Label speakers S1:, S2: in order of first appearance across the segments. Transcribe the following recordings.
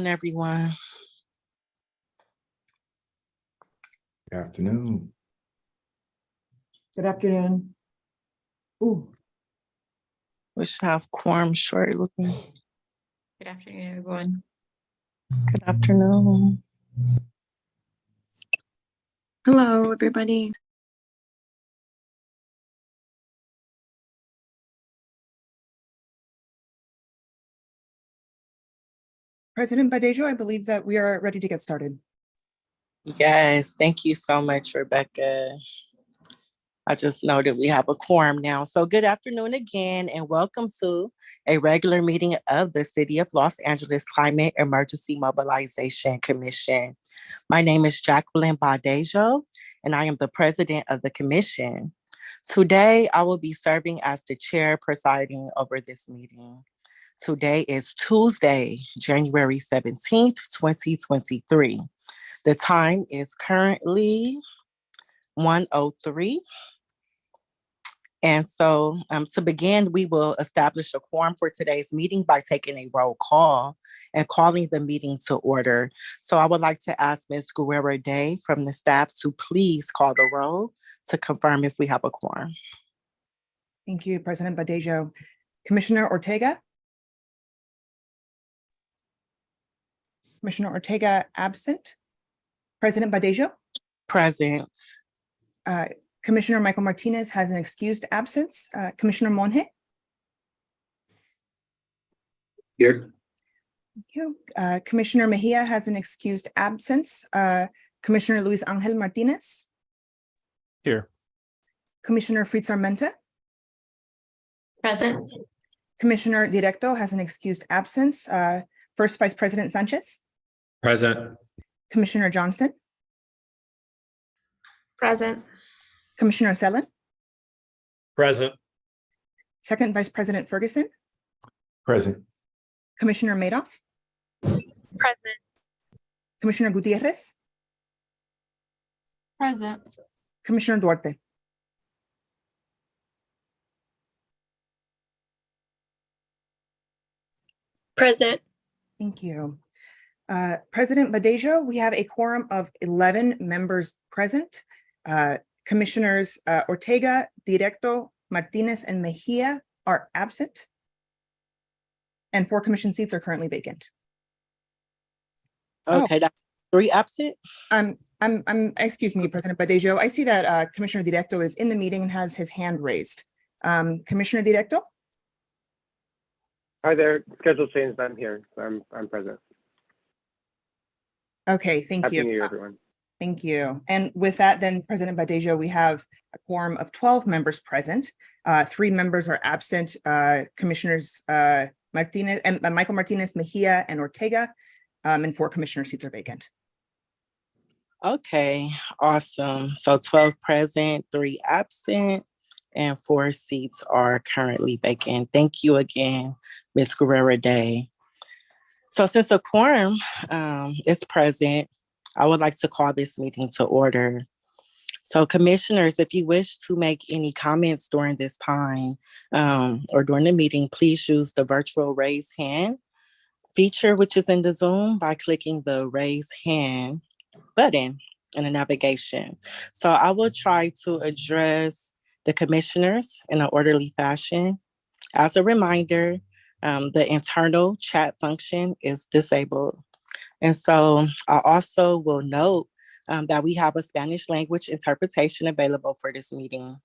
S1: Everyone.
S2: Good afternoon.
S3: Good afternoon. Ooh.
S1: We should have quorum shortly.
S4: Good afternoon, everyone.
S1: Good afternoon.
S5: Hello, everybody.
S3: President Badejo, I believe that we are ready to get started.
S1: Yes, thank you so much, Rebecca. I just know that we have a quorum now. So good afternoon again, and welcome to a regular meeting of the City of Los Angeles Climate Emergency Mobilization Commission. My name is Jacqueline Badejo, and I am the president of the commission. Today, I will be serving as the chair presiding over this meeting. Today is Tuesday, January 17th, 2023. The time is currently 1:03. And so to begin, we will establish a quorum for today's meeting by taking a roll call and calling the meeting to order. So I would like to ask Ms. Guerrero Day from the staff to please call the roll to confirm if we have a quorum.
S3: Thank you, President Badejo. Commissioner Ortega? Commissioner Ortega absent. President Badejo?
S1: Present.
S3: Commissioner Michael Martinez has an excused absence. Commissioner Monge?
S6: Here.
S3: Thank you. Commissioner Mejia has an excused absence. Commissioner Luis Angel Martinez?
S6: Here.
S3: Commissioner Fritz Armenta?
S4: Present.
S3: Commissioner Directo has an excused absence. First Vice President Sanchez?
S6: Present.
S3: Commissioner Johnston?
S5: Present.
S3: Commissioner Sellen?
S6: Present.
S3: Second Vice President Ferguson?
S2: Present.
S3: Commissioner Madoff?
S5: Present.
S3: Commissioner Gutierrez?
S5: Present.
S3: Commissioner Duarte?
S5: Present.
S3: Thank you. President Badejo, we have a quorum of 11 members present. Commissioners Ortega, Directo, Martinez, and Mejia are absent. And 4 commission seats are currently vacant.
S1: Okay, that's 3 absent.
S3: Excuse me, President Badejo. I see that Commissioner Directo is in the meeting and has his hand raised. Commissioner Directo?
S7: Hi there. Schedule changed. I'm here. I'm present.
S3: Okay, thank
S7: Happy
S3: you.
S7: New Year, everyone.
S3: Thank you. And with that, then, President Badejo, we have a quorum of 12 members present. 3 members are absent, Commissioners Martinez and Michael Martinez, Mejia, and Ortega, and 4 commissioner seats are vacant.
S1: Okay, awesome. So 12 present, 3 absent, and 4 seats are currently vacant. Thank you again, Ms. Guerrero Day. So since a quorum is present, I would like to call this meeting to order. So commissioners, if you wish to make any comments during this time or during the meeting, please use the virtual raise hand feature, which is in the Zoom, by clicking the raise hand button in the navigation. So I will try to address the commissioners in an orderly fashion. As a reminder, the internal chat function is disabled. And so I also will note that we have a Spanish language interpretation available for this meeting.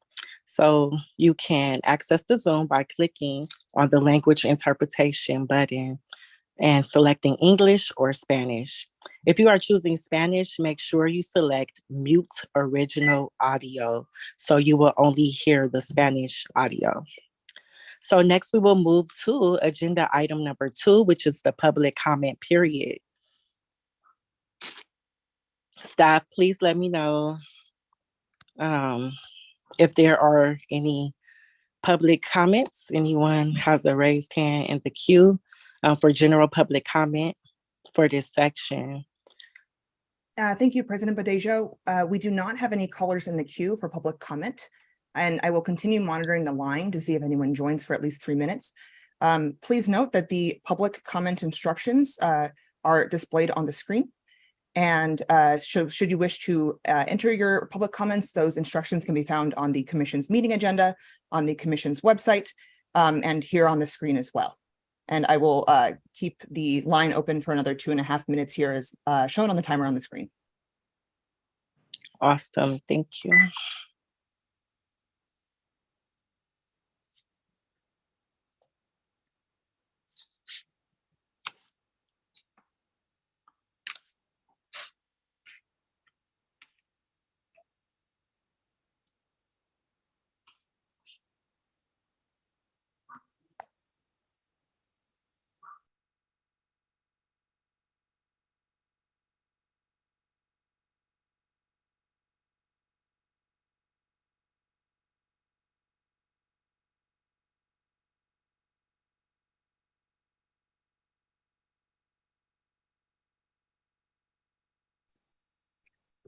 S1: So you can access the Zoom by clicking on the language interpretation button and selecting English or Spanish. If you are choosing Spanish, make sure you select mute original audio so you will only hear the Spanish audio. So next we will move to agenda item number 2, which is the public comment period. Staff, please let me know if there are any public comments. Anyone has a raised hand in the queue for general public comment for this section.
S3: Thank you, President Badejo. We do not have any callers in the queue for public comment, and I will continue monitoring the line to see if anyone joins for at least 3 minutes. Please note that the public comment instructions are displayed on the screen. And should you wish to enter your public comments, those instructions can be found on the commission's meeting agenda, on the commission's website, and here on the screen as well. And I will keep the line open for another 2.5 minutes here as shown on the timer on the screen.
S1: Awesome. Thank you.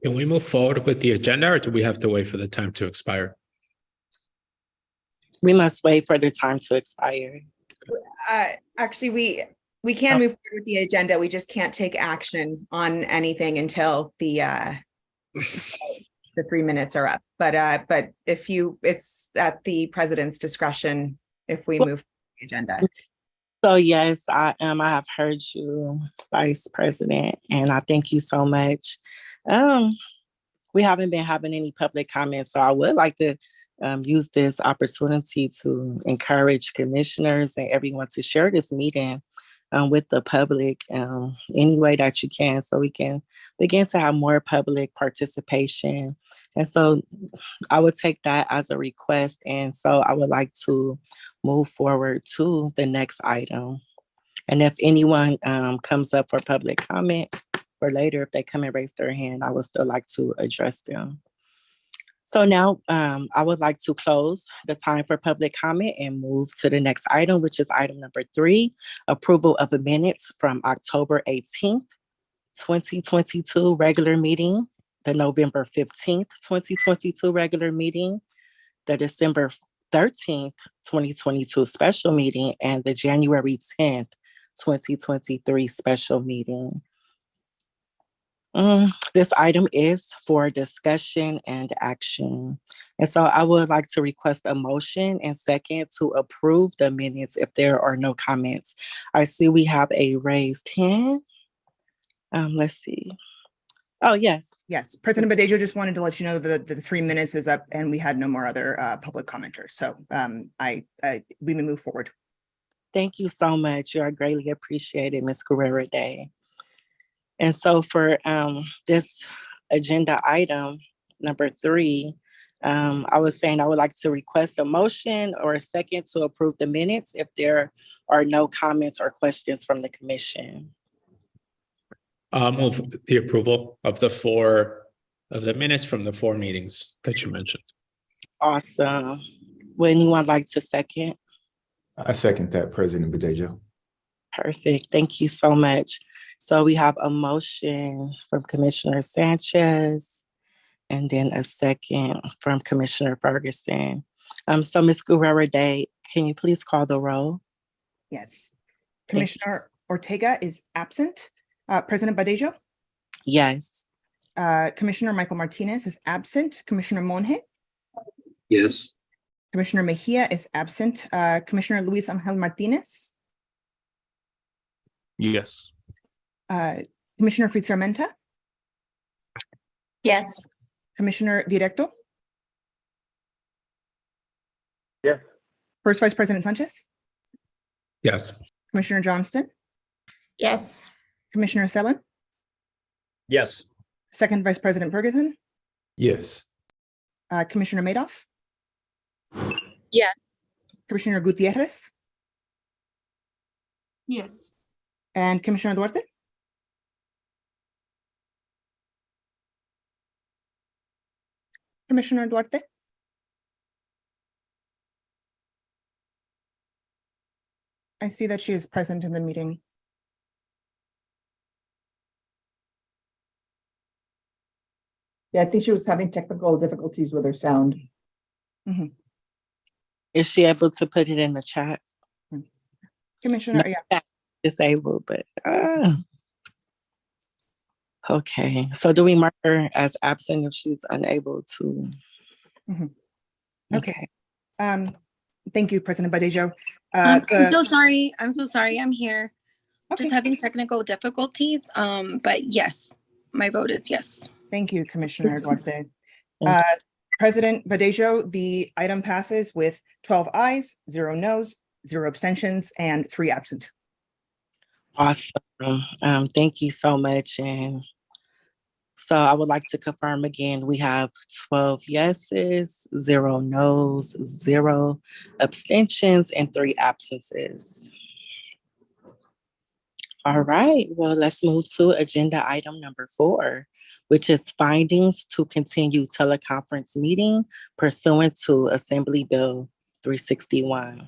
S6: Can we move forward with the agenda, or do we have to wait for the time to expire?
S1: We must wait for the time to expire.
S3: Actually, we can move forward with the agenda. We just can't take action on anything until the 3 minutes are up. But it's at the president's discretion if we move the agenda.
S1: So yes, I have heard you, Vice President, and I thank you so much. We haven't been having any public comments, so I would like to use this opportunity to encourage commissioners and everyone to share this meeting with the public any way that you can, so we can begin to have more public participation. And so I would take that as a request. And so I would like to move forward to the next item. And if anyone comes up for public comment or later, if they come and raise their hand, I would still like to address them. So now I would like to close the time for public comment and move to the next item, which is item number 3, approval of the minutes from October 18th, 2022 regular meeting, the November 15th, 2022 regular meeting, the December 13th, 2022 special meeting, and the January 10th, 2023 special meeting. This item is for discussion and action. And so I would like to request a motion and second to approve the minutes if there are no comments. I see we have a raised hand. Let's see. Oh, yes.
S3: Yes, President Badejo just wanted to let you know that the 3 minutes is up and we had no more other public commenters. So we may move forward.
S1: Thank you so much. You are greatly appreciated, Ms. Guerrero Day. And so for this agenda item, number 3, I was saying I would like to request a motion or a second to approve the minutes if there are no comments or questions from the commission.
S6: Move the approval of the minutes from the 4 meetings that you mentioned.
S1: Awesome. Would anyone like to second?
S2: I second that, President Badejo.
S1: Perfect. Thank you so much. So we have a motion from Commissioner Sanchez and then a second from Commissioner Ferguson. So Ms. Guerrero Day, can you please call the roll?
S3: Yes. Commissioner Ortega is absent. President Badejo?
S1: Yes.
S3: Commissioner Michael Martinez is absent. Commissioner Monge?
S6: Yes.
S3: Commissioner Mejia is absent. Commissioner Luis Angel Martinez?
S6: Yes.
S3: Commissioner Fritz-Armenta?
S5: Yes.
S3: Commissioner Directo?
S7: Yes.
S3: First Vice President Sanchez?
S6: Yes.
S3: Commissioner Johnston?
S4: Yes.
S3: Commissioner Sellen?
S6: Yes.
S3: Second Vice President Ferguson?
S2: Yes.
S3: Commissioner Madoff?
S5: Yes.
S3: Commissioner Gutierrez?
S4: Yes.
S3: And Commissioner Duarte? Commissioner Duarte? I see that she is present in the meeting.
S8: Yeah, I think she was having technical difficulties with her sound.
S1: Is she able to put it in the chat?
S3: Commissioner, yeah.
S1: Disabled, but Okay, so do we mark her as absent if she's unable to?
S3: Mhm. Okay. Thank you, President Badejo.
S5: I'm so sorry. I'm so sorry. I'm here.
S3: Okay,
S5: Just having technical difficulties. But yes, my vote is yes.
S3: thank you, Commissioner Duarte.
S1: Thank
S3: President Badejo, the item passes with 12 ayes, 0 noes, 0 abstentions, and 3 absent.
S1: Awesome. Thank you so much. And so I would like to confirm again, we have 12 yeses, 0 noes, 0 abstentions, and 3 absences. All right, well, let's move to agenda item number 4, which is findings to continue teleconference meeting pursuant to Assembly Bill 361.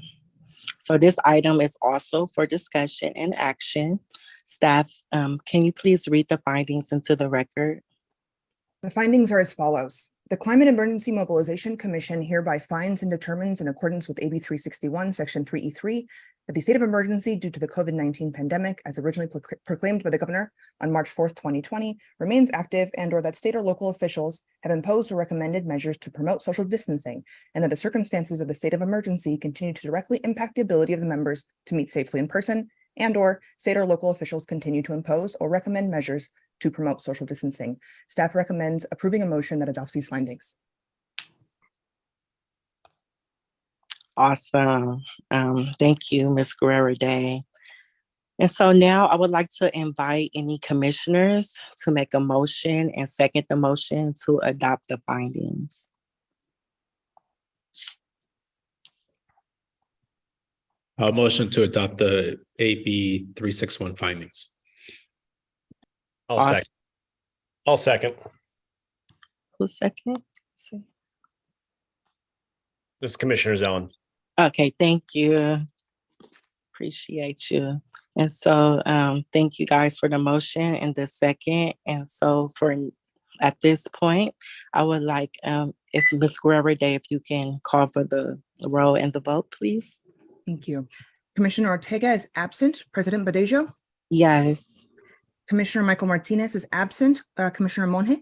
S1: So this item is also for discussion and action. Staff, can you please read the findings into the record?
S3: The findings are as follows. The Climate Emergency Mobilization Commission hereby finds and determines in accordance with AB 361, Section 3E3, that the state of emergency due to the COVID-19 pandemic, as originally proclaimed by the governor on March 4th, 2020, remains active, and or that state or local officials have imposed or recommended measures to promote social distancing, and that the circumstances of the state of emergency continue to directly impact the ability of the members to meet safely in person, and or state or local officials continue to impose or recommend measures to promote social distancing. Staff recommends approving a motion that adopts these findings.
S1: Awesome. Thank you, Ms. Guerrero Day. And so now I would like to invite any commissioners to make a motion and second the motion to adopt the findings.
S6: I'll motion to adopt the AB 361 findings.
S9: I'll
S1: Awesome.
S9: second. I'll second.
S1: Who's second?
S9: This is Commissioner Zellen.
S1: Okay, thank you. Appreciate you. And so thank you guys for the motion and the second. And so at this point, I would like, if Ms. Guerrero Day, if you can call for the roll and the vote, please.
S3: Thank you. Commissioner Ortega is absent. President Badejo?
S1: Yes.
S3: Commissioner Michael Martinez is absent. Commissioner Monge?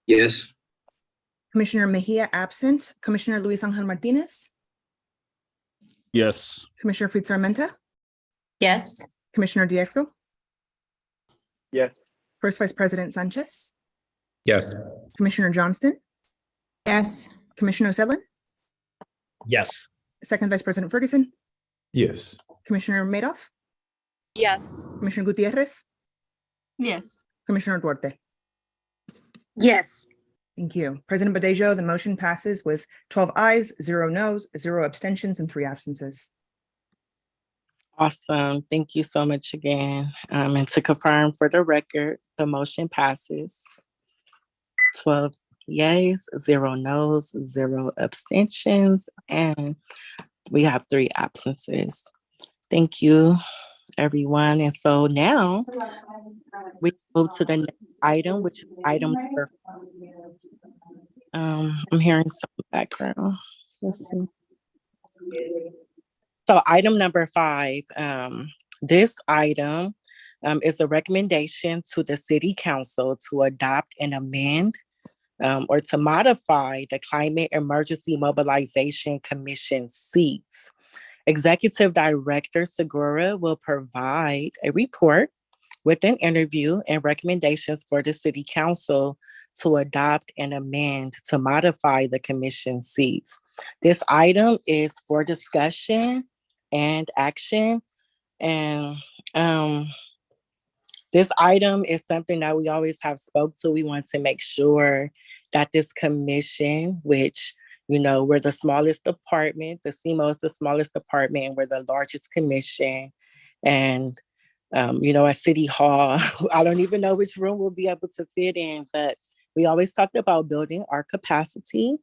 S10: Yes.
S3: Commissioner Mejia absent. Commissioner Luis Angel Martinez?
S10: Yes.
S3: Commissioner Fritz Armenta?
S4: Yes.
S3: Commissioner Diego?
S7: Yes.
S3: First Vice President Sanchez?
S6: Yes.
S3: Commissioner Johnston?
S4: Yes.
S3: Commissioner O'Sullivan?
S9: Yes.
S3: Second Vice President Ferguson?
S2: Yes.
S3: Commissioner Madoff?
S5: Yes.
S3: Commissioner Gutierrez?
S4: Yes.
S3: Commissioner Duarte?
S5: Yes.
S3: Thank you. President Badejo, the motion passes with 12 ayes, 0 noes, 0 abstentions, and 3 absences.
S1: Awesome. Thank you so much again. And to confirm for the record, the motion passes. 12 yeas, 0 noes, 0 abstentions, and we have 3 absences. Thank you, everyone. And so now we move to the next item, which is item number. I'm hearing some background. Let's see. So item number 5, this item is a recommendation to the City Council to adopt and amend or to modify the Climate Emergency Mobilization Commission seats. Executive Director Segura will provide a report with an interview and recommendations for the City Council to adopt and amend to modify the commission seats. This item is for discussion and action. And this item is something that we always have spoke to. We want to make sure that this commission, which, you know, we're the smallest department, the CMO is the smallest department, and we're the largest commission. And, you know, at City Hall, I don't even know which room we'll be able to fit in, but we always talked about building our capacity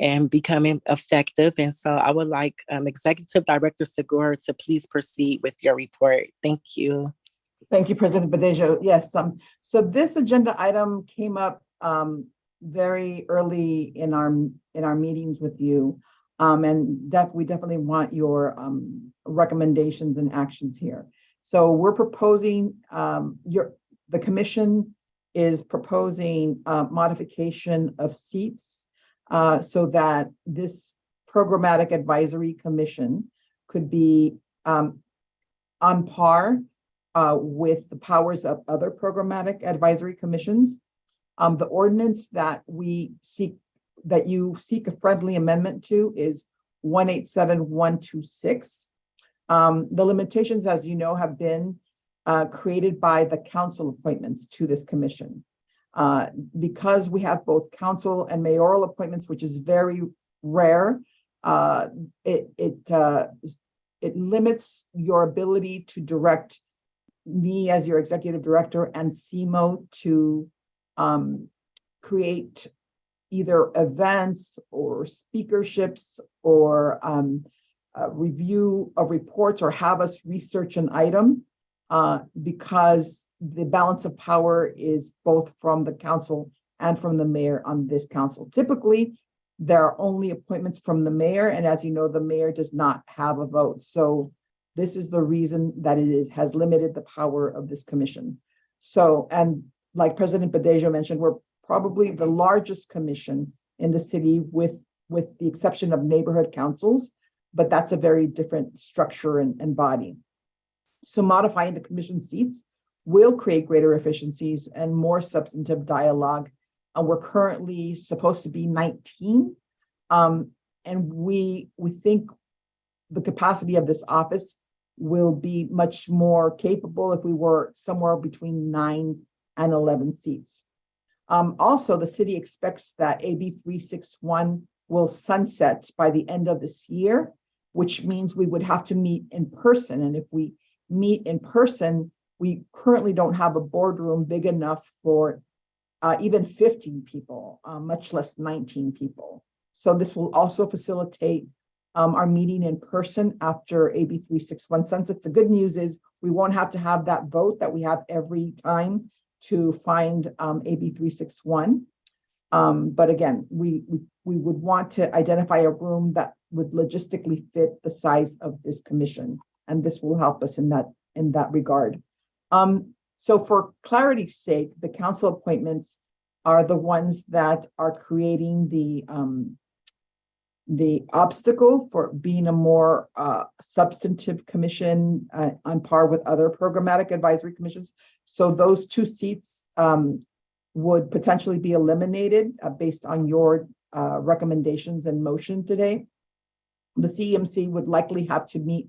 S1: and becoming effective. And so I would like Executive Director Segura to please proceed with your report. Thank you.
S8: Thank you, President Badejo. Yes, so this agenda item came up very early in our meetings with you, and we definitely want your recommendations and actions here. So we're proposing, the commission is proposing modification of seats so that this programmatic advisory commission could be on par with the powers of other programmatic advisory commissions. The ordinance that you seek a friendly amendment to is 187126. The limitations, as you know, have been created by the council appointments to this commission. Because we have both council and mayoral appointments, which is very rare, it limits your ability to direct me as your executive director and CMO to create either events or speakerships or review of reports or have us research an item because the balance of power is both from the council and from the mayor on this council. Typically, there are only appointments from the mayor, and as you know, the mayor does not have a vote. So this is the reason that has limited the power of this commission. So, and like President Badejo mentioned, we're probably the largest commission in the city with the exception of neighborhood councils, but that's a very different structure and body. So modifying the commission seats will create greater efficiencies and more substantive dialogue. And we're currently supposed to be 19. And we think the capacity of this office will be much more capable if we were somewhere between 9 and 11 seats. Also, the city expects that AB 361 will sunset by the end of this year, which means we would have to meet in person. And if we meet in person, we currently don't have a boardroom big enough for even 15 people, much less 19 people. So this will also facilitate our meeting in person after AB 361 sunsets. The good news is we won't have to have that vote that we have every time to find AB 361. But again, we would want to identify a room that would logistically fit the size of this commission, and this will help us in that regard. So for clarity's sake, the council appointments are the ones that are creating the obstacle for being a more substantive commission on par with other programmatic advisory commissions. So those 2 seats would potentially be eliminated based on your recommendations and motion today. The CEMC would likely have to meet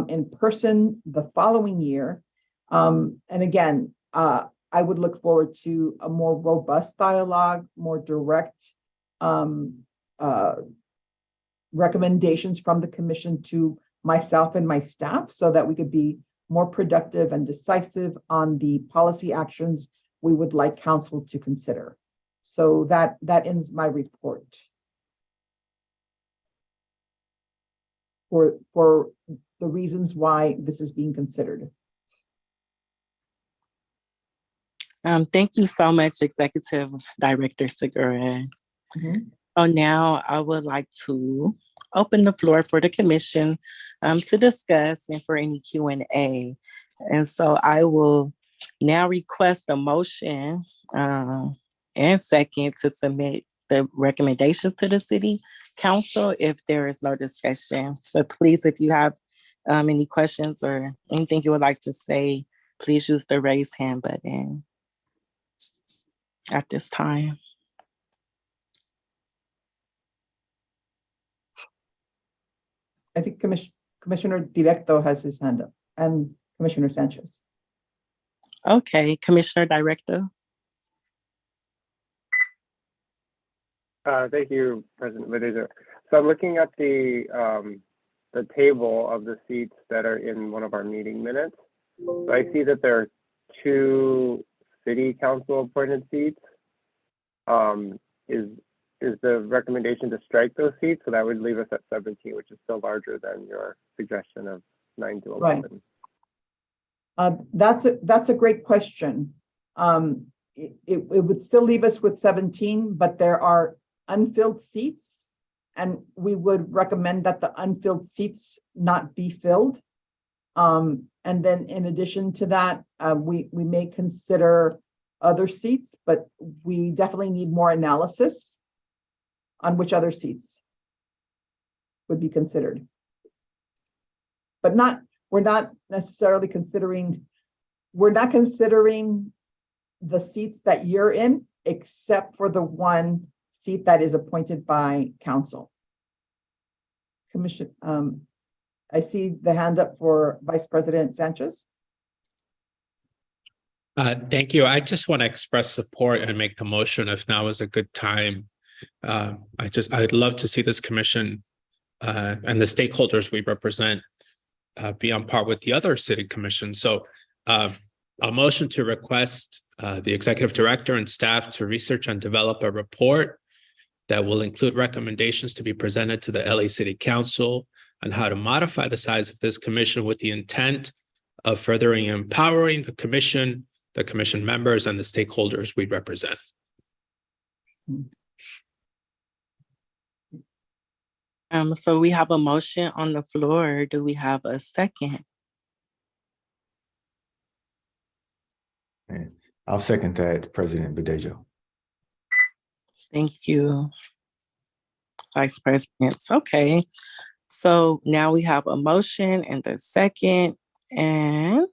S8: in person the following year. And again, I would look forward to a more robust dialogue, more direct recommendations from the commission to myself and my staff so that we could be more productive and decisive on the policy actions we would like council to consider. So that ends my report. For the reasons why this is being considered.
S1: Thank you so much, Executive Director Segura. So now I would like to open the floor for the commission to discuss and for any Q&A. And so I will now request a motion and second to submit the recommendation to the City Council if there is no discussion. So please, if you have any questions or anything you would like to say, please use the raise hand button at this time.
S8: I think Commissioner Directo has his hand up and Commissioner Sanchez.
S1: Okay, Commissioner Director.
S7: Thank you, President Badejo. So I'm looking at the table of the seats that are in one of our meeting minutes. So I see that there are 2 city council appointed seats. Is the recommendation to strike those seats? So that would leave us at 17, which is still larger than your suggestion of 9 to 11.
S8: Right. That's a great question. It would still leave us with 17, but there are unfilled seats, and we would recommend that the unfilled seats not be filled. And then in addition to that, we may consider other seats, but we definitely need more analysis on which other seats would be considered. But we're not considering the seats that you're in, except for the one seat that is appointed by council. Commission, I see the hand up for Vice President Sanchez.
S6: Thank you. I just want to express support and make the motion if now is a good time. I'd love to see this commission and the stakeholders we represent be on par with the other city commissions. So a motion to request the executive director and staff to research and develop a report that will include recommendations to be presented to the LA City Council on how to modify the size of this commission with the intent of furthering empowering the commission members, and the stakeholders we represent.
S1: So we have a motion on the floor. Do we have a second?
S2: And I'll second that, President Badejo.
S1: Thank you, Vice President. Okay, so now we have a motion and a second, and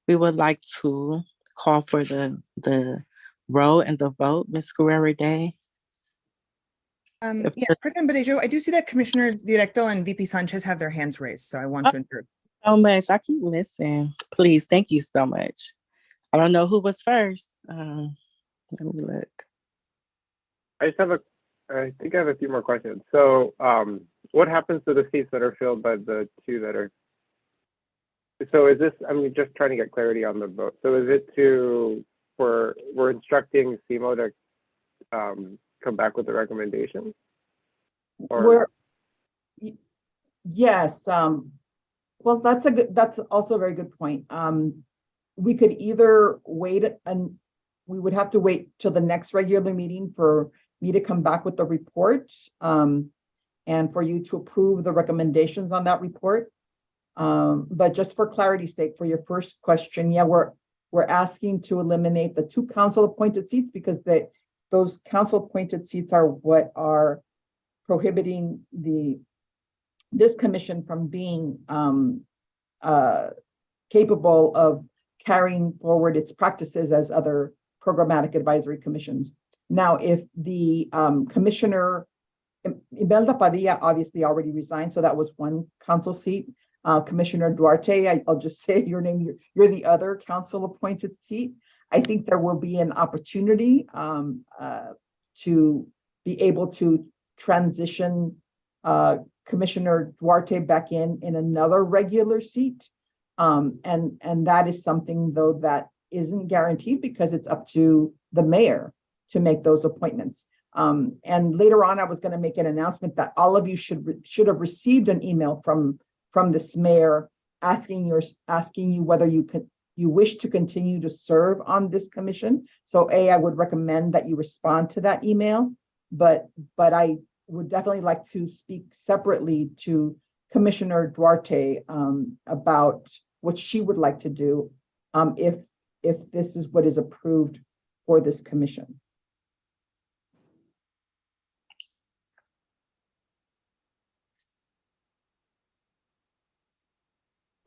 S1: we would like to call for the roll and the vote, Ms. Guerrero-Day.
S3: Yes, President Badejo, I do see that Commissioners Directo and VP Sanchez have their hands raised, so I want to interrupt.
S1: So much. I keep missing. Please, thank you so much. I don't know who was first. Let me look.
S7: I think I have a few more questions. So what happens to the seats that are filled by the two that are? So is this, I'm just trying to get clarity on the vote. So is it we're instructing CMO to come back with a recommendation? Or?
S8: Yes. Well, that's also a very good point. We could either wait, and we would have to wait till the next regular meeting for me to come back with the report, and for you to approve the recommendations on that report. But just for clarity's sake, for your first question, yeah, we're asking to eliminate the two council appointed seats because those council appointed seats are what are prohibiting this commission from being capable of carrying forward its practices as other programmatic advisory commissions. Now, if the commissioner, Imelda Padilla obviously already resigned, so that was one council seat. Commissioner Duarte, I'll just say your name, you're the other council appointed seat. I think there will be an opportunity to be able to transition Commissioner Duarte back in another regular seat. And that is something, though, that isn't guaranteed because it's up to the mayor to make those appointments. And later on, I was going to make an announcement that all of you should have received an email from this mayor asking you whether you wish to continue to serve on this commission. So I would recommend that you respond to that email, but I would definitely like to speak separately to Commissioner Duarte about what she would like to do if this is what is approved for this commission.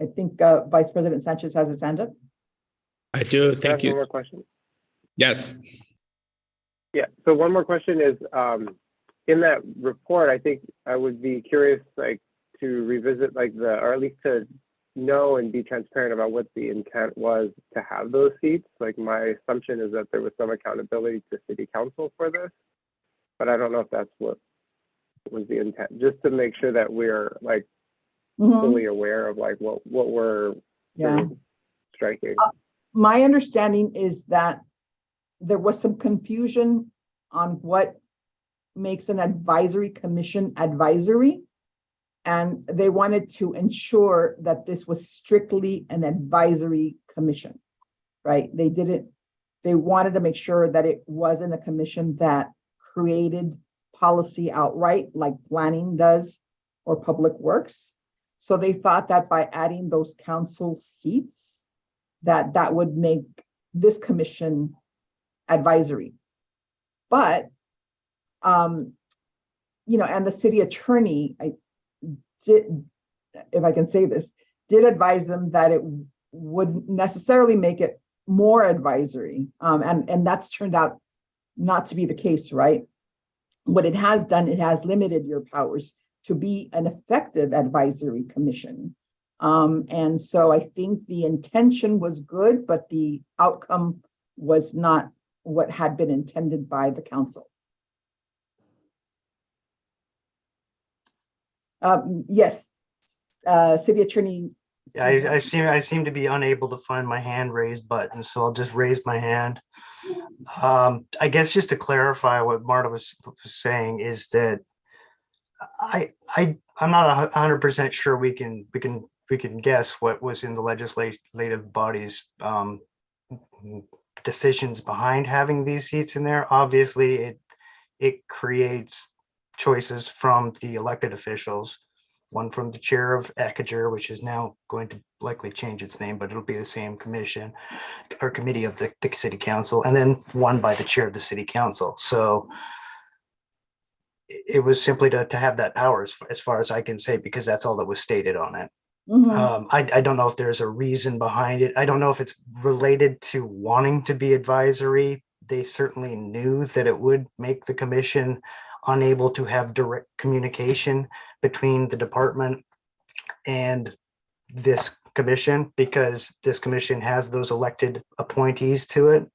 S8: I think Vice President Sanchez has his hand up.
S6: I do. Thank you.
S7: One more question.
S6: Yes.
S7: Yeah. So one more question is, in that report, I think I would be curious, like, to revisit, like, or at least to know and be transparent about what the intent was to have those seats. Like, my assumption is that there was some accountability to City Council for this, but I don't know if that's what was the intent. Just to make sure that we're like fully aware of like what we're striking.
S8: My understanding is that there was some confusion on what makes an advisory commission advisory, and they wanted to ensure that this was strictly an advisory commission, right? They wanted to make sure that it wasn't a commission that created policy outright like planning does or public works. So they thought that by adding those council seats, that would make this commission advisory. But, you know, and the city attorney, I did, if I can say this, did advise them that it wouldn't necessarily make it more advisory. And that's turned out not to be the case, right? What it has done, it has limited your powers to be an effective advisory commission. And so I think the intention was good, but the outcome was not what had been intended by the council. Yes, City Attorney.
S11: Yeah, I seem to be unable to find my hand raised button, so I'll just raise my hand. I guess just to clarify what Marta was saying is that I'm not 100% sure we can guess what was in the legislative body's decisions behind having these seats in there. Obviously, it creates choices from the elected officials. One from the chair of ECAGER, which is now going to likely change its name, but it'll be the same commission or committee of the city council, and then one by the chair of the city council. So it was simply to have that power as far as I can say, because that's all that was stated on it.
S8: Mm-hmm.
S11: I don't know if there's a reason behind it. I don't know if it's related to wanting to be advisory. They certainly knew that it would make the commission unable to have direct communication between the department and this commission, because this commission has those elected appointees to it.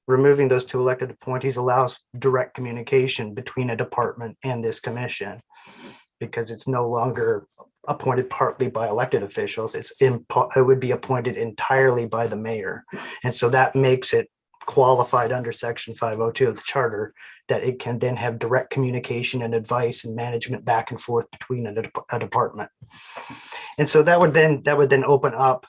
S11: Removing those two elected appointees allows direct communication between a department and this commission, because it's no longer appointed partly by elected officials. It would be appointed entirely by the mayor. And so that makes it qualified under section 502 of the charter, that it can then have direct communication and advice and management back and forth between a department. And so that would then open up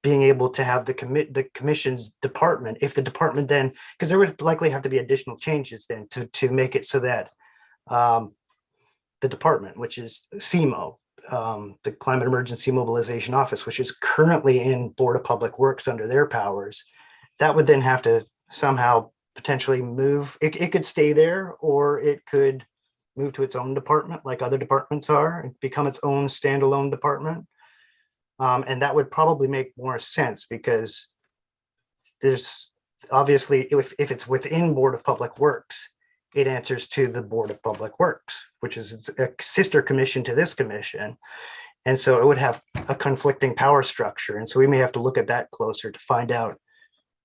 S11: being able to have the commission's department, if the department then, because there would likely have to be additional changes then to make it so that the department, which is CMO, the Climate Emergency Mobilization Office, which is currently in Board of Public Works under their powers, that would then have to somehow potentially move. It could stay there, or it could move to its own department like other departments are and become its own standalone department. And that would probably make more sense, because there's obviously, if it's within Board of Public Works, it answers to the Board of Public Works, which is a sister commission to this commission. And so it would have a conflicting power structure. And so we may have to look at that closer to find out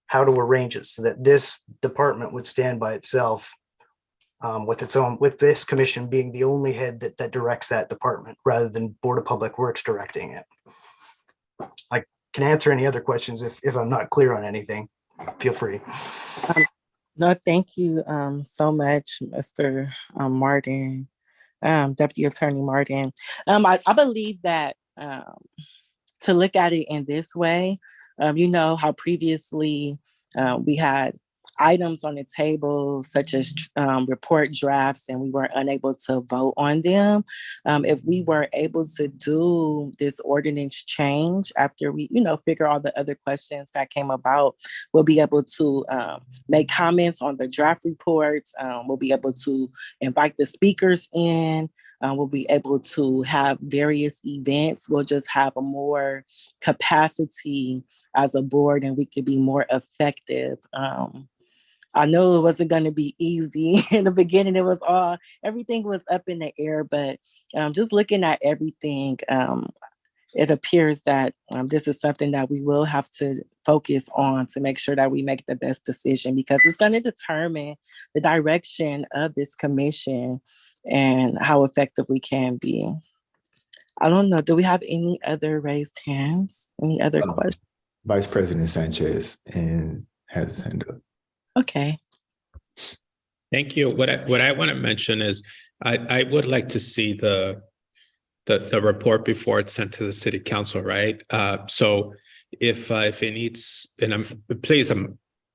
S11: how to arrange it so that this department would stand by itself, with this commission being the only head that directs that department, rather than Board of Public Works directing it. I can answer any other questions if I'm not clear on anything. Feel free.
S1: No, thank you so much, Mr. Martin, Deputy Attorney Martin. I believe that to look at it in this way, you know how previously we had items on the table, such as report drafts, and we were unable to vote on them. If we were able to do this ordinance change after we, figure all the other questions that came about, we'll be able to make comments on the draft reports. We'll be able to invite the speakers in. We'll be able to have various events. We'll just have a more capacity as a board, and we could be more effective. I know it wasn't going to be easy in the beginning. Everything was up in the air, but just looking at everything, it appears that this is something that we will have to focus on to make sure that we make the best decision, because it's going to determine the direction of this commission and how effective we can be. I don't know. Do we have any other raised hands? Any other questions?
S2: Vice President Sanchez has his hand up.
S1: Okay.
S6: Thank you. What I want to mention is I would like to see the report before it's sent to the city council, right? So if it needs, and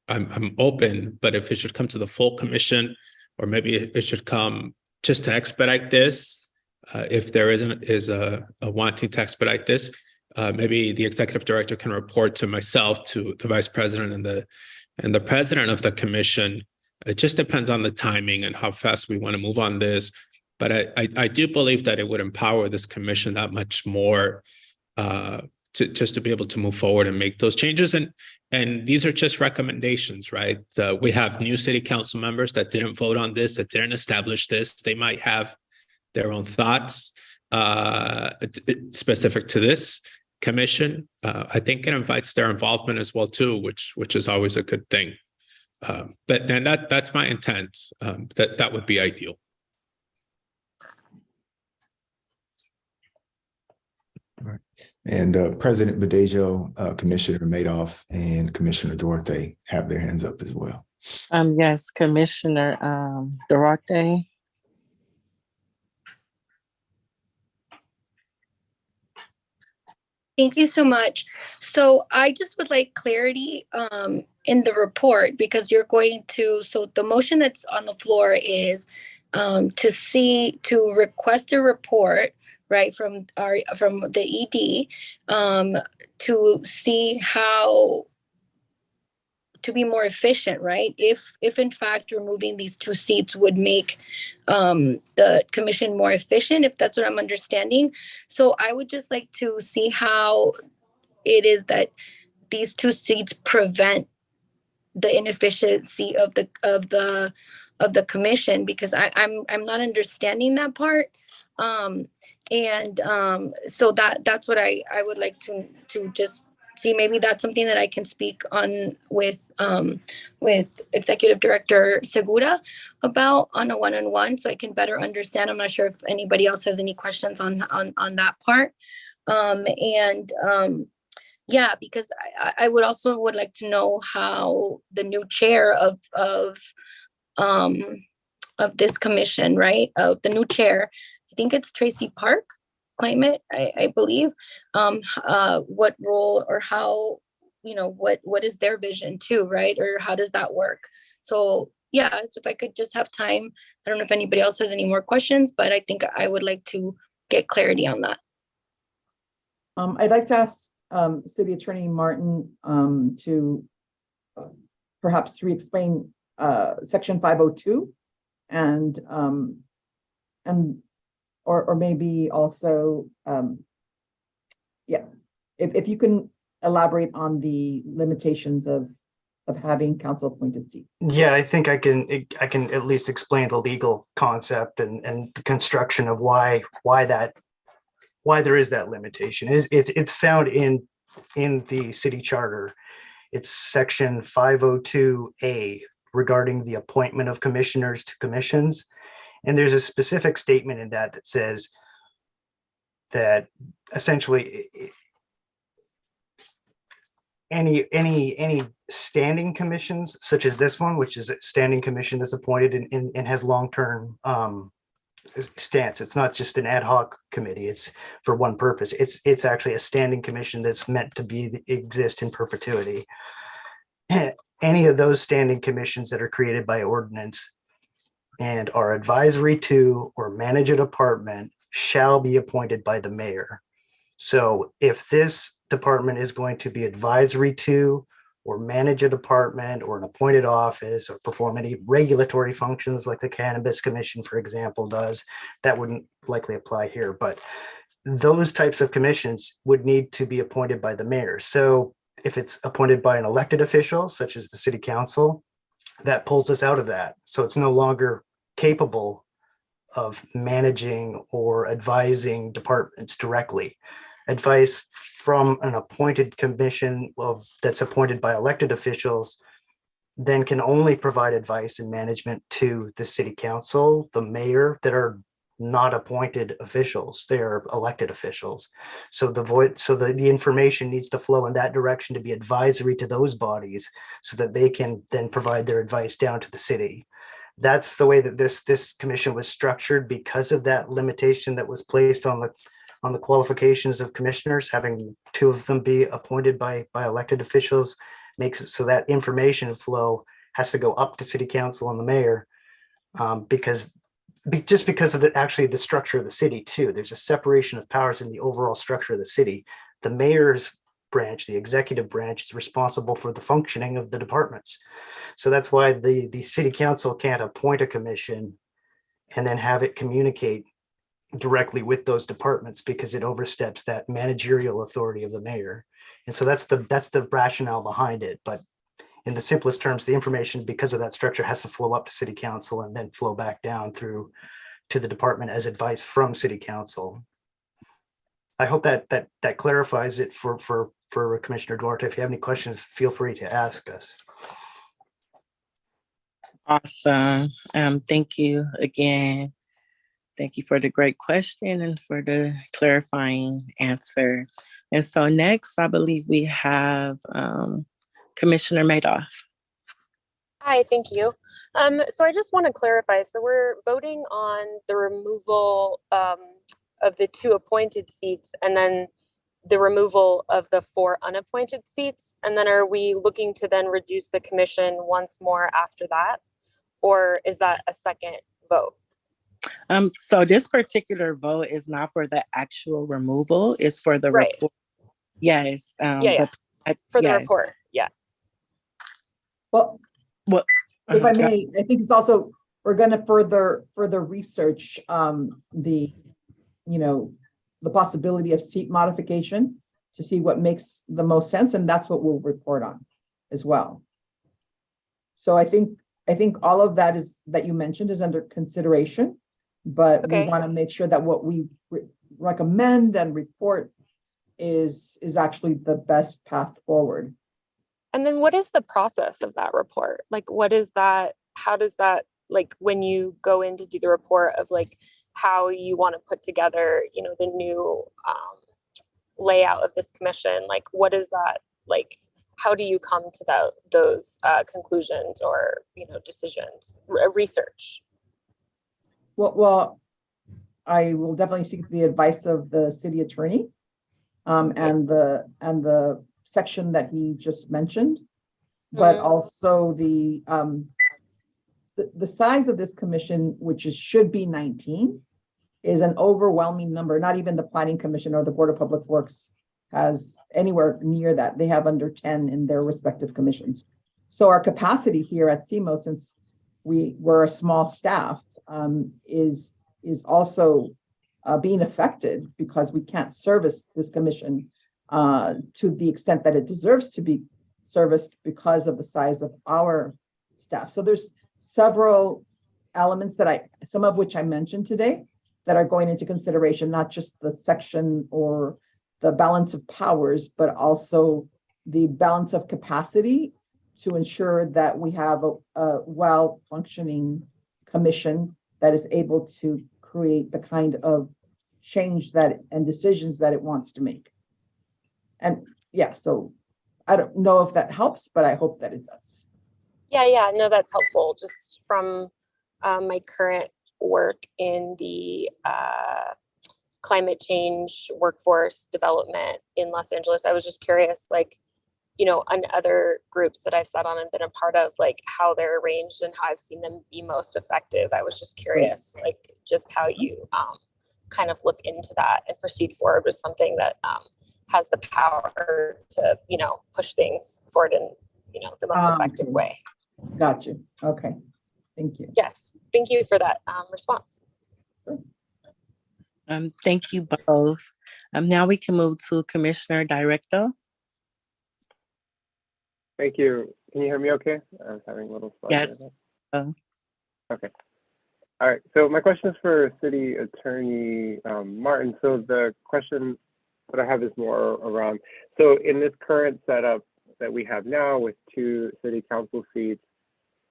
S6: I'm open, but if it should come to the full commission, or maybe it should come just to expedite this, if there is a wanting to expedite this, maybe the executive director can report to myself, to the vice president and the president of the commission. It just depends on the timing and how fast we want to move on this. But I do believe that it would empower this commission that much more to be able to move forward and make those changes. And these are just recommendations, right? We have new city council members that didn't vote on this, that didn't establish this. They might have their own thoughts specific to this commission. I think it invites their involvement as well too, which is always a good thing. But then that's my intent. That would be ideal.
S2: Right. And President Badejo, Commissioner Madoff, and Commissioner Duarte have their hands up as well.
S1: Yes, Commissioner Duarte.
S5: Thank you so much. So I just would like clarity in the report, because you're going to, so the motion that's on the floor is to request a report, right, from the ED to see how to be more efficient, right? If in fact removing these 2 seats would make the commission more efficient, if that's what I'm understanding. So I would just like to see how it is that these 2 seats prevent the inefficiency of the commission, because I'm not understanding that part. So that's what I would like to just see. Maybe that's something that I can speak on with Executive Director Segura about on a one-on-one, so I can better understand. I'm not sure if anybody else has any questions on that part. Yeah, because I would also like to know how the new chair of this commission, right? Of the new chair, I think it's Tracy Park, climate, I believe. What role or how, what is their vision too, right? Or how does that work? So yeah, so if I could just have time, I don't know if anybody else has any more questions, but I think I would like to get clarity on that.
S8: I'd like to ask City Attorney Martin to perhaps re-explain Section 502 and or maybe also, if you can elaborate on the limitations of having council appointed seats.
S11: Yeah, I think I can at least explain the legal concept and the construction of why there is that limitation. It's found in the city charter. It's section 502A regarding the appointment of commissioners to commissions. And there's a specific statement in that says that essentially any standing commissions, such as this one, which is a standing commission that's appointed and has long-term stance. It's not just an ad hoc committee. It's for one purpose. It's actually a standing commission that's meant to exist in perpetuity. Any of those standing commissions that are created by ordinance and are advisory to or manage a department shall be appointed by the mayor. So if this department is going to be advisory to or manage a department or an appointed office or perform any regulatory functions like the Cannabis Commission, for example, does, that wouldn't likely apply here. But those types of commissions would need to be appointed by the mayor. So if it's appointed by an elected official, such as the city council, that pulls us out of that. So it's no longer capable of managing or advising departments directly. Advice from an appointed commission that's appointed by elected officials then can only provide advice and management to the city council, the mayor, that are not appointed officials. They are elected officials. So the information needs to flow in that direction to be advisory to those bodies so that they can then provide their advice down to the city. That's the way that this commission was structured because of that limitation that was placed on the qualifications of commissioners. Having two of them be appointed by elected officials makes it so that information flow has to go up to city council and the mayor, because just because of actually the structure of the city too. There's a separation of powers in the overall structure of the city. The mayor's branch, the executive branch, is responsible for the functioning of the departments. So that's why the city council can't appoint a commission and then have it communicate directly with those departments, because it oversteps that managerial authority of the mayor. And so that's the rationale behind it. But in the simplest terms, the information, because of that structure, has to flow up to city council and then flow back down through to the department as advice from city council. I hope that clarifies it for Commissioner Duarte. If you have any questions, feel free to ask us.
S1: Awesome. Thank you again. Thank you for the great question and for the clarifying answer. And so next, I believe we have Commissioner Madoff.
S12: Hi, thank you. So I just want to clarify. So we're voting on the removal of the 2 appointed seats and then the removal of the 4 unappointed seats. And then are we looking to then reduce the commission once more after that? Or is that a second vote?
S1: So this particular vote is not for the actual removal, it's for the
S12: Right.
S1: report. Yes.
S12: For the report, yeah.
S8: Well, if I
S1: okay.
S8: may, I think it's also, we're going to further research the possibility of seat modification to see what makes the most sense, and that's what we'll report on as well. So I think all of that that you mentioned is under consideration, but
S12: Okay.
S8: we want to make sure that what we recommend and report is actually the best path forward.
S12: And then what is the process of that report? Like, what is that? How does that, like, when you go in to do the report of like how you want to put together, the new layout of this commission, like, what is that, like, how do you come to those conclusions or, decisions, research?
S8: Well, I will definitely seek the advice of the city attorney and the section that he just mentioned, but also the size of this commission, which should be 19, is an overwhelming number. Not even the Planning Commission or the Board of Public Works has anywhere near that. They have under 10 in their respective commissions. So our capacity here at CMO, since we're a small staff, is also being affected because we can't service this commission to the extent that it deserves to be serviced because of the size of our staff. So there's several elements some of which I mentioned today that are going into consideration, not just the section or the balance of powers, but also the balance of capacity to ensure that we have a well-functioning commission that is able to create the kind of change and decisions that it wants to make. And yeah, so I don't know if that helps, but I hope that it does.
S12: Yeah, no, that's helpful. Just from my current work in the climate change workforce development in Los Angeles, I was just curious, like, on other groups that I've sat on and been a part of, like how they're arranged and how I've seen them be most effective. I was just curious, like, just how you kind of look into that and proceed forward with something that has the power to, push things forward in, the most effective way.
S8: Got you. Okay. Thank you.
S12: Yes. Thank you for that response.
S1: Thank you both. Now we can move to Commissioner Director.
S7: Thank you. Can you hear me okay? I was having a little fun.
S1: Yes.
S7: Okay. All right. So my question is for City Attorney Martin. So the question that I have is more around, so in this current setup that we have now with 2 city council seats,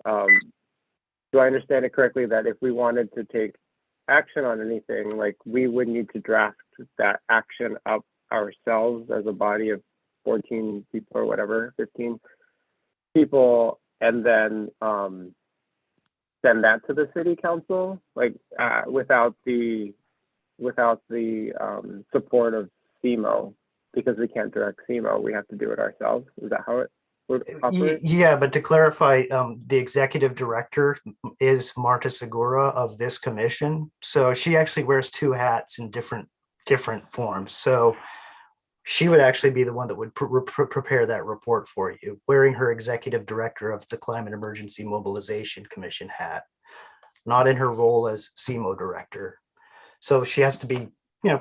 S7: do I understand it correctly that if we wanted to take action on anything, like we would need to draft that action up ourselves as a body of 14 people or whatever, 15 people, and then send that to the city council, like without the support of CMO, because we can't direct CMO, we have to do it ourselves. Is that how it would operate?
S11: Yeah, but to clarify, the executive director is Marta Segura of this commission. So she actually wears two hats in different forms. So she would actually be the one that would prepare that report for you, wearing her executive director of the Climate Emergency Mobilization Commission hat, not in her role as CMO director. So she has to be,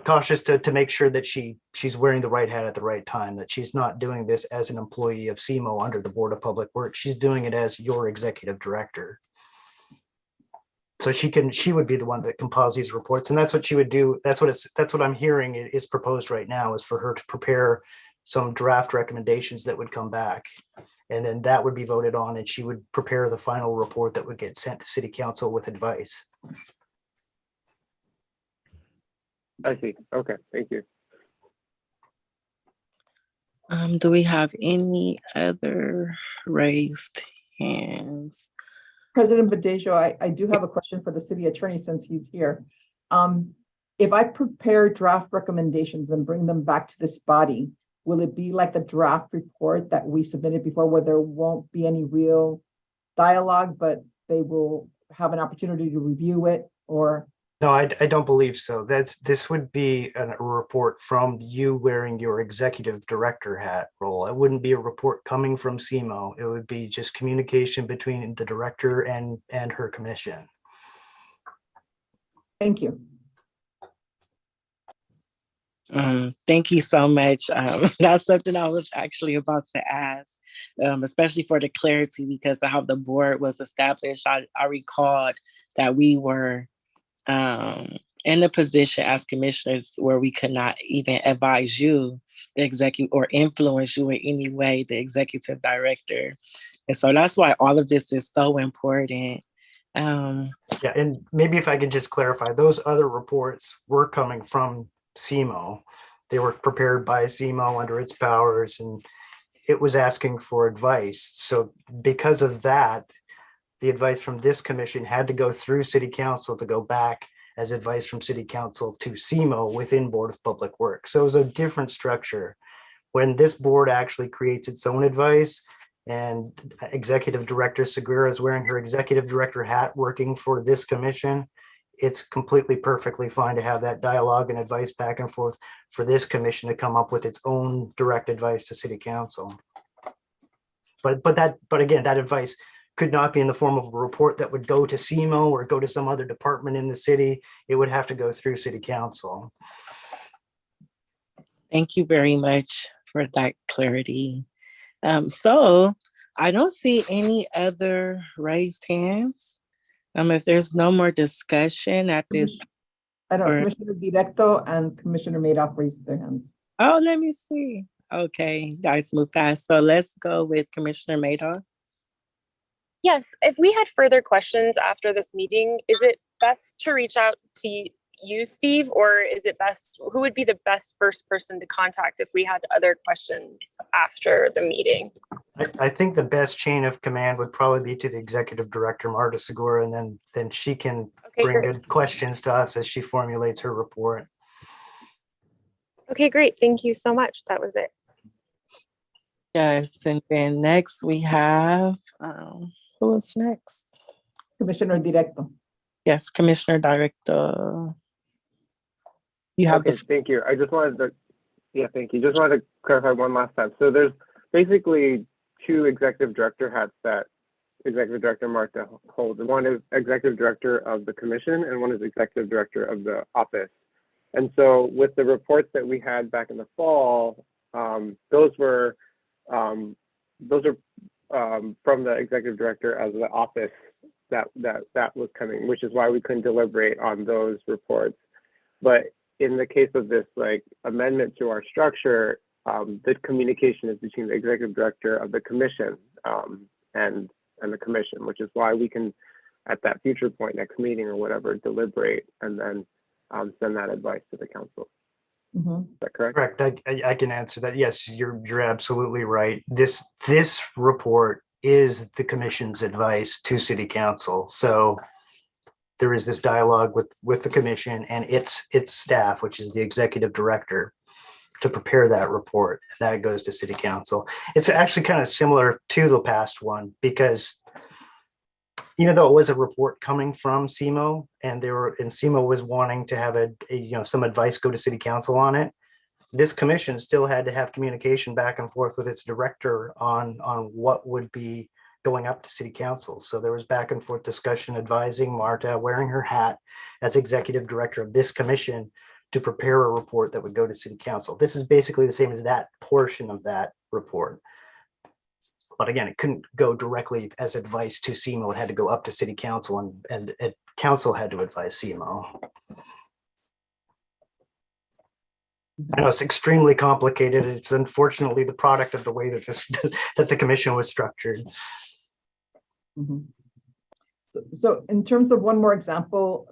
S11: cautious to make sure that she's wearing the right hat at the right time, that she's not doing this as an employee of CMO under the Board of Public Works. She's doing it as your executive director. So she would be the one that compiles these reports, and that's what she would do. That's what I'm hearing is proposed right now, is for her to prepare some draft recommendations that would come back, and then that would be voted on, and she would prepare the final report that would get sent to City Council with advice.
S7: I see. Okay, thank you.
S1: Do we have any other raised hands?
S8: President Badejo, I do have a question for the city attorney since he's here. If I prepare draft recommendations and bring them back to this body, will it be like the draft report that we submitted before, where there won't be any real dialogue, but they will have an opportunity to review it? Or
S11: No, I don't believe so. This would be a report from you wearing your executive director hat role. It wouldn't be a report coming from CMO. It would be just communication between the director and her commission.
S8: thank you.
S1: Thank you so much. That's something I was actually about to ask, especially for the clarity, because of how the board was established. I recalled that we were in a position as commissioners where we could not even advise you, the executive, or influence you in any way, the executive director. And so that's why all of this is so important.
S11: Yeah, and maybe if I could just clarify, those other reports were coming from CMO. They were prepared by CMO under its powers, and it was asking for advice. So because of that, the advice from this commission had to go through City Council to go back as advice from City Council to CMO within Board of Public Works. So it was a different structure. When this board actually creates its own advice, and Executive Director Segura is wearing her executive director hat working for this commission, it's completely perfectly fine to have that dialogue and advice back and forth for this commission to come up with its own direct advice to City Council. But again, that advice could not be in the form of a report that would go to CMO or go to some other department in the city. It would have to go through City Council.
S1: Thank you very much for that clarity. So I don't see any other raised hands. If there's no more discussion at this time.
S8: I don't know, Commissioner Directo and Commissioner Madoff raised their hands.
S1: Oh, let me see. Okay, guys, move fast. So let's go with Commissioner Madoff.
S12: Yes, if we had further questions after this meeting, is it best to reach out to you, Steve, or is it best, who would be the best first person to contact if we had other questions after the meeting?
S11: I think the best chain of command would probably be to the Executive Director, Marta Segura, and then she can bring good questions to us as she formulates her report.
S12: Okay, great. Thank you so much. That was it.
S1: Yes, and then next we have, who is next?
S8: Commissioner Directo.
S1: Yes, Commissioner Director. You have
S7: okay, thank you. I just wanted to, thank you. Just wanted to clarify one last time. So there's basically two executive director hats that Executive Director Marta holds. One is executive director of the commission, and one is executive director of the office. And so with the reports that we had back in the fall, those are from the executive director of the office that was coming, which is why we couldn't deliberate on those reports. But in the case of this amendment to our structure, the communication is between the executive director of the commission and the commission, which is why we can, at that future point, next meeting or whatever, deliberate and then send that advice to the council.
S8: Mm-hmm.
S7: Is that correct?
S11: Correct. I can answer that. Yes, you're absolutely right. This report is the commission's advice to City Council. So there is this dialogue with the commission and its staff, which is the executive director. to prepare that report. That goes to city council. It's actually kind of similar to the past one, because even though it was a report coming from SEMO, and SEMO was wanting to have some advice go to city council on it, this commission still had to have communication back and forth with its director on what would be going up to city council. So there was back and forth discussion advising Marta, wearing her hat as executive director of this commission, to prepare a report that would go to city council. This is basically the same as that portion of that report. But again, it couldn't go directly as advice to SEMO. It had to go up to city council, and council had to advise SEMO. I know it's extremely complicated. It's unfortunately the product of the way that that the commission was structured.
S8: Mhm. So in terms of one more example,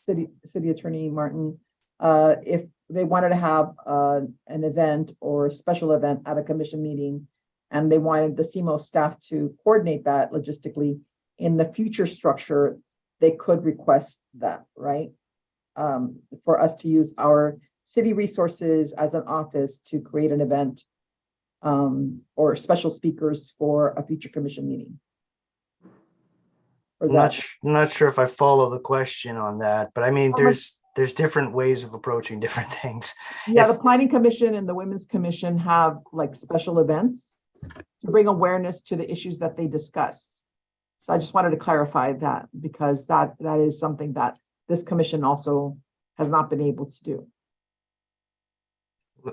S8: City Attorney Martin, if they wanted to have an event or a special event at a commission meeting, and they wanted the SEMO staff to coordinate that logistically in the future structure, they could request that, right? For us to use our city resources as an office to create an event or special speakers for a future commission meeting. Or is that
S11: Not sure if I follow the question on that, but I mean, there's different ways of approaching different things.
S8: Yeah, the Planning Commission and the Women's Commission have like special events to bring awareness to the issues that they discuss. So I just wanted to clarify that, because that is something that this commission also has not been able to do.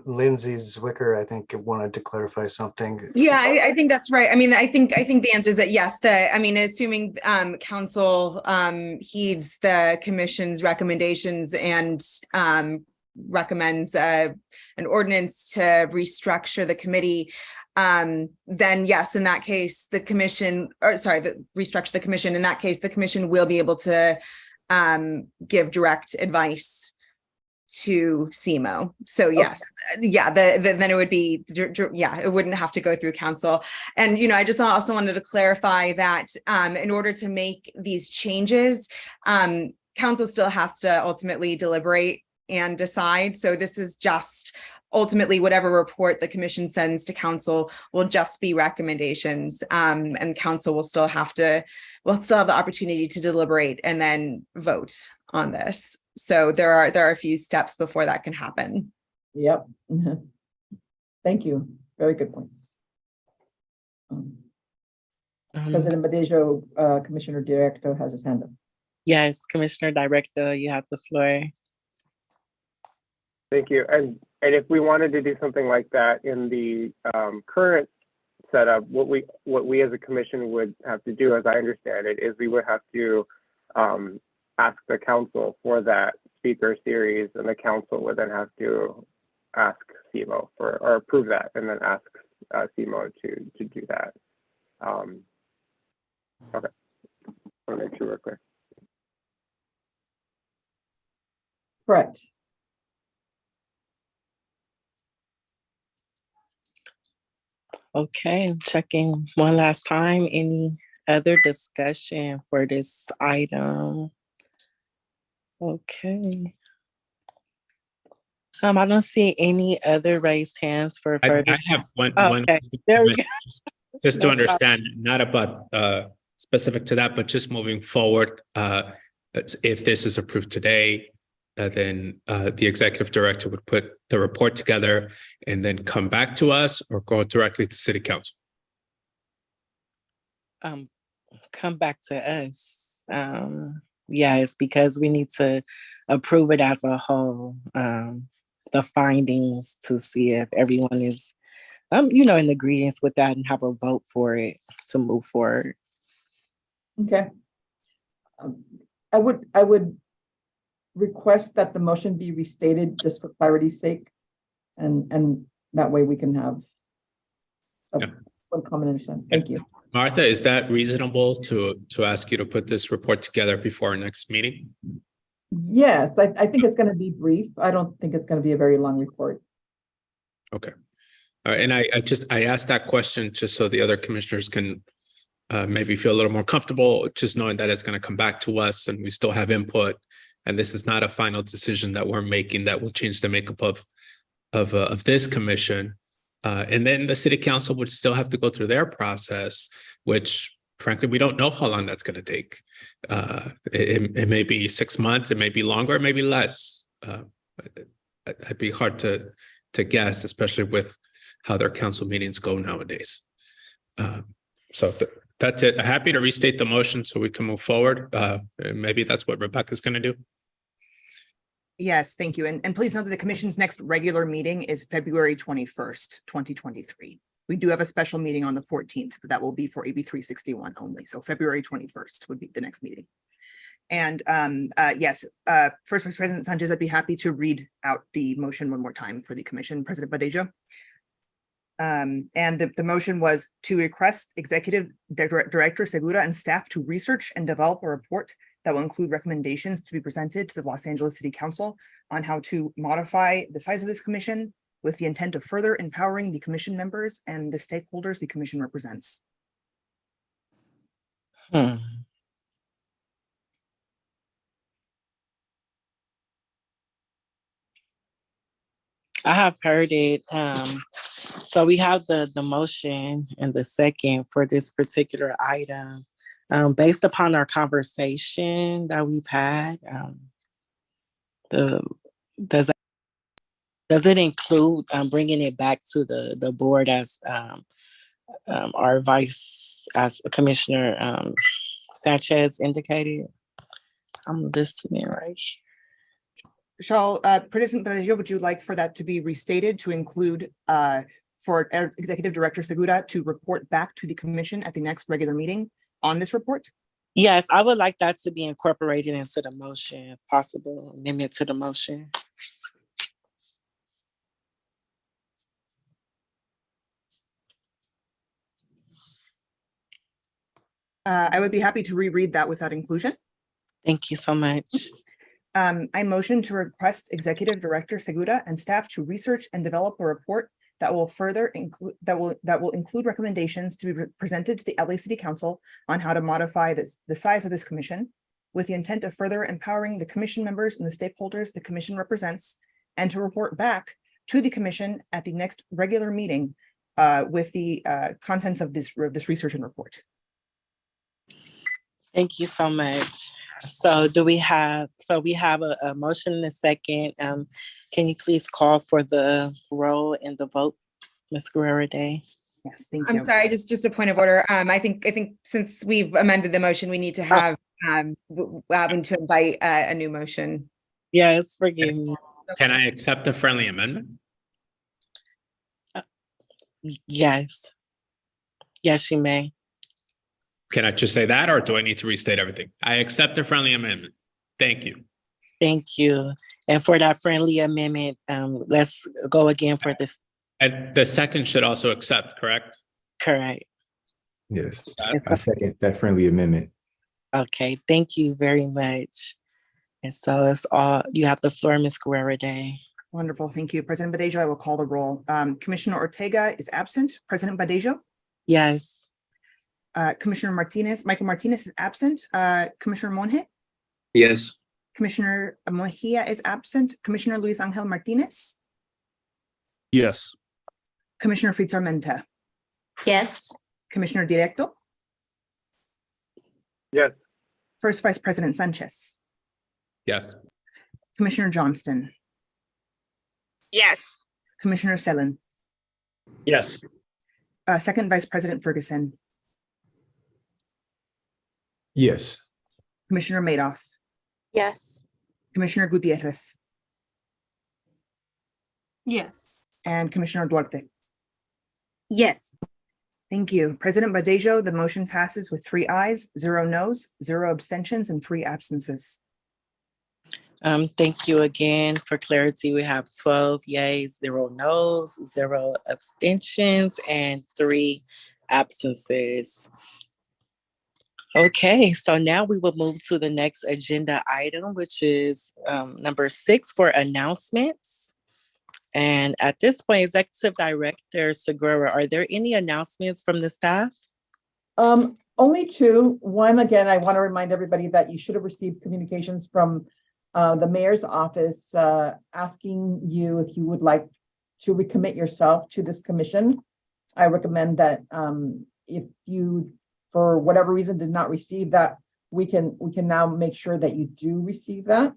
S11: Lindsay Zwicker, I think, wanted to clarify something.
S13: Yeah, I think that's right. I mean, I think the answer is that yes, assuming council heeds the commission's recommendations and recommends an ordinance to restructure the committee, then yes, in that case, restructure the commission. In that case, the commission will be able to give direct advice to SEMO. So yes, then it would be, it wouldn't have to go through council. And, I just also wanted to clarify that in order to make these changes, council still has to ultimately deliberate and decide. So this is just ultimately whatever report the commission sends to council will just be recommendations, and council will still have the opportunity to deliberate and then vote on this. So there are a few steps before that can happen.
S8: Yep. Thank you. Very good points. President Badejo, Commissioner Director has his hand up.
S1: Yes, Commissioner Director, you have the floor.
S7: Thank you. And if we wanted to do something like that in the current setup, what we as a commission would have to do, as I understand it, is we would have to ask the council for that speaker series, and the council would then have to ask SEMO or approve that, and then ask SEMO to do that. Okay, I want to make sure we're clear.
S8: Correct.
S1: Okay, I'm checking one last time. Any other discussion for this item? Okay. I don't see any other raised hands for further.
S6: I have one.
S1: Okay, there we go.
S6: Just to understand, not about specific to that, but just moving forward, if this is approved today, then the executive director would put the report together and then come back to us, or go directly to city council?
S1: Come back to us. Yes, because we need to approve it as a whole. The findings, to see if everyone is, in agreement with that, and have a vote for it to move forward.
S8: Okay. I would request that the motion be restated just for clarity's sake, and that way we can have one common understanding. Thank you.
S6: Martha, is that reasonable to ask you to put this report together before our next meeting?
S8: Yes, I think it's going to be brief. I don't think it's going to be a very long report.
S6: Okay. All right. And I asked that question just so the other commissioners can maybe feel a little more comfortable, just knowing that it's going to come back to us and we still have input. And this is not a final decision that we're making that will change the makeup of this commission. And then the city council would still have to go through their process, which frankly, we don't know how long that's going to take. It may be 6 months, it may be longer, it may be less. It'd be hard to guess, especially with how their council meetings go nowadays. So that's it. Happy to restate the motion so we can move forward. Maybe that's what Rebecca's going to do.
S3: Yes, thank you. And please note that the commission's next regular meeting is February 21st, 2023. We do have a special meeting on the 14th, but that will be for AB 361 only. So February 21st would be the next meeting. And yes, First Vice President Sanchez, I'd be happy to read out the motion one more time for the commission, President Badejo. And the motion was to request Executive Director Segura and staff to research and develop a report that will include recommendations to be presented to the Los Angeles City Council on how to modify the size of this commission with the intent of further empowering the commission members and the stakeholders the commission represents.
S1: Hmm. I have heard it. So we have the motion and the second for this particular item. Based upon our conversation that we've had, does it include bringing it back to the board as our as Commissioner Sanchez indicated? I'm listening right.
S3: Shall President Badejo, would you like for that to be restated to include for Executive Director Segura to report back to the commission at the next regular meeting on this report?
S1: Yes, I would like that to be incorporated into the motion, if possible, amendment to the motion.
S3: I would be happy to reread that without inclusion.
S1: Thank you so much.
S3: I motion to request Executive Director Segura and staff to research and develop a report that will further include that will include recommendations to be presented to the LA City Council on how to modify the size of this commission with the intent of further empowering the commission members and the stakeholders the commission represents, and to report back to the commission at the next regular meeting with the contents of this research and report.
S1: Thank you so much. So we have a motion and a second. Can you please call for the roll and the vote, Ms. Guerrero-Day?
S3: Yes, thank you.
S13: I'm sorry, just a point of order. I think since we've amended the motion, we need to have having to invite a new motion.
S1: Yes, forgive me.
S6: Can I accept a friendly amendment?
S1: Yes. Yes, you may.
S6: Can I just say that, or do I need to restate everything? I accept a friendly amendment. Thank you.
S1: Thank you. And for that friendly amendment, let's go again for this.
S6: And the second should also accept, correct?
S1: Correct.
S2: Yes, I second that friendly amendment.
S1: Okay, thank you very much. And so it's all, you have the floor, Ms. Guerrero-Day.
S3: Wonderful, thank you. President Badejo, I will call the roll. Commissioner Ortega is absent. President Badejo?
S1: Yes.
S3: Commissioner Michael Martinez is absent. Commissioner Monge?
S10: Yes.
S3: Commissioner Mejia is absent. Commissioner Luis Angel Martinez?
S9: Yes.
S3: Commissioner Fritz Armenta?
S4: Yes.
S3: Commissioner Directo?
S7: Yes.
S3: First Vice President Sanchez?
S6: Yes.
S3: Commissioner Johnston?
S4: Yes.
S3: Commissioner Sellen?
S9: Yes.
S3: Second Vice President Ferguson?
S2: Yes.
S3: Commissioner Madoff?
S12: Yes.
S3: Commissioner Gutierrez?
S4: Yes.
S3: And Commissioner Duarte?
S5: Yes.
S3: Thank you. President Badejo, the motion passes with 3 ayes, 0 noes, 0 abstentions, and 3 absences.
S1: Thank you again. For clarity, we have 12 yays, 0 noes, 0 abstentions, and 3 absences. Okay, so now we will move to the next agenda item, which is number 6 for announcements. And at this point, Executive Director Segura, are there any announcements from the staff?
S8: Only 2. One, again, I want to remind everybody that you should have received communications from the mayor's office asking you if you would like to recommit yourself to this commission. I recommend that if you, for whatever reason, did not receive that, we can now make sure that you do receive that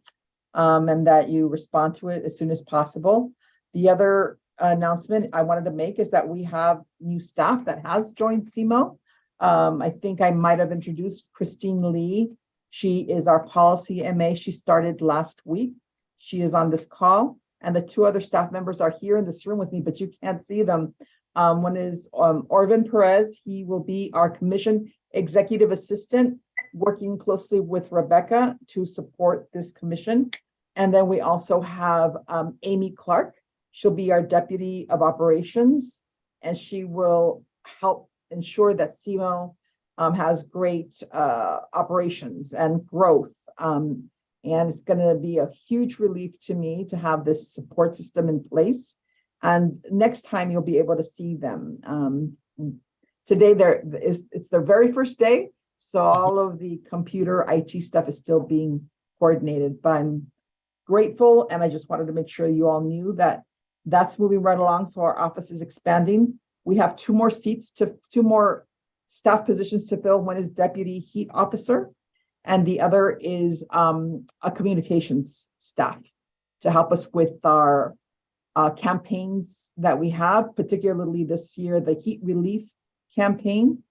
S8: and that you respond to it as soon as possible. The other announcement I wanted to make is that we have new staff that has joined CMO. I think I might have introduced Christine Lee. She is our policy MA. She started last week. She is on this call, and the two other staff members are here in this room with me, but you can't see them. One is Orvin Perez. He will be our commission executive assistant, working closely with Rebecca to support this commission. And then we also have Amy Clark. She'll be our deputy of operations, and she will help ensure that CMO has great operations and growth. And it's going to be a huge relief to me to have this support system in place. And next time you'll be able to see them. Today it's their very first day, so all of the computer IT stuff is still being coordinated. But I'm grateful, and I just wanted to make sure you all knew that that's moving right along. So our office is expanding. We have two more staff positions to fill. One is deputy heat officer, and the other is a communications staff to help us with our campaigns that we have, particularly this year, the heat relief campaign,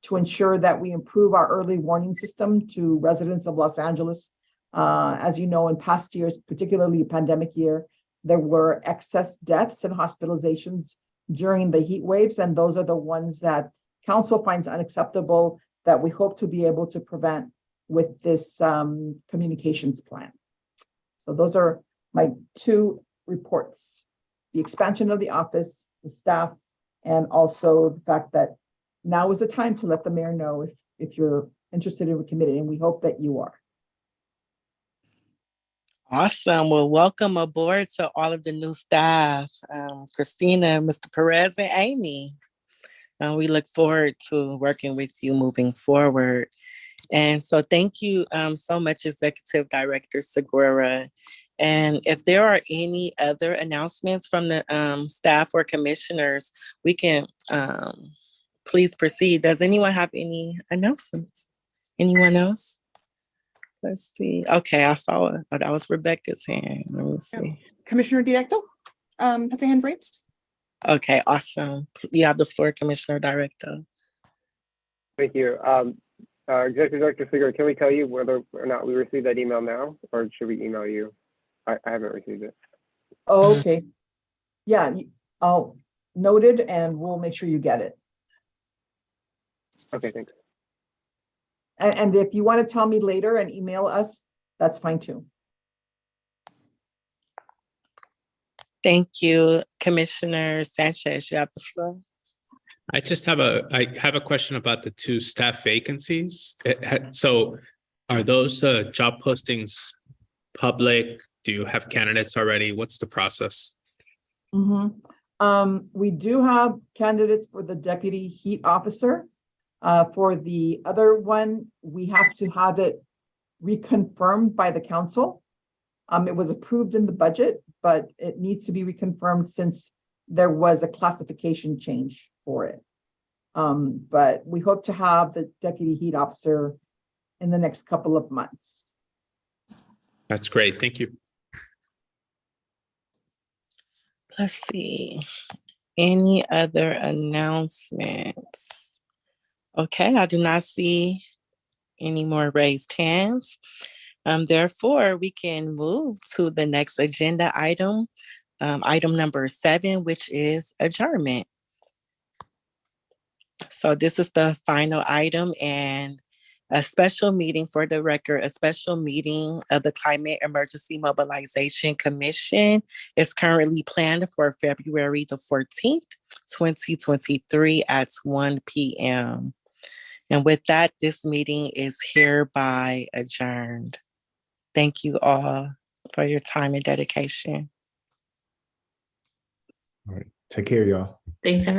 S8: to ensure that we improve our early warning system to residents of Los Angeles. As you know, in past years, particularly pandemic year, there were excess deaths and hospitalizations during the heat waves, and those are the ones that council finds unacceptable, that we hope to be able to prevent with this communications plan. So those are my two reports: the expansion of the office, the staff, and also the fact that now is the time to let the mayor know if you're interested in recommitting, and we hope that you are.
S1: Awesome. Well, welcome aboard to all of the new staff, Christina, Mr. Perez, and Amy. We look forward to working with you moving forward. And so thank you so much, Executive Director Segura. And if there are any other announcements from the staff or commissioners, we can please proceed. Does anyone have any announcements? Anyone else? Let's see. Okay, I saw it. Oh, that was Rebecca's hand. Let me see.
S3: Commissioner Directo has a hand raised.
S1: Okay, awesome. You have the floor, Commissioner Director.
S7: Thank you. Executive Director Figure, can we tell you whether or not we received that email now, or should we email you? I haven't received it.
S8: Oh, okay. Yeah, I'll note it and we'll make sure you get it.
S7: Okay, thanks.
S8: And if you want to tell me later and email us, that's fine too.
S1: Thank you, Commissioner Sanchez. You have the floor.
S6: I have a question about the two staff vacancies. So are those job postings public? Do you have candidates already? What's the process?
S8: We do have candidates for the deputy heat officer. For the other one, we have to have it reconfirmed by the council. It was approved in the budget, but it needs to be reconfirmed since there was a classification change for it. But we hope to have the deputy heat officer in the next couple of months.
S6: That's great. Thank you.
S1: Let's see. Any other announcements? Okay, I do not see any more raised hands. Therefore, we can move to the next agenda item, item number 7, which is adjournment. So this is the final item, and a special meeting, for the record, a special meeting of the Climate Emergency Mobilization Commission is currently planned for February the 14th, 2023 at 1 p.m. And with that, this meeting is hereby adjourned. Thank you all for your time and dedication.
S2: All right. Take care, y'all.
S4: Thanks, everyone.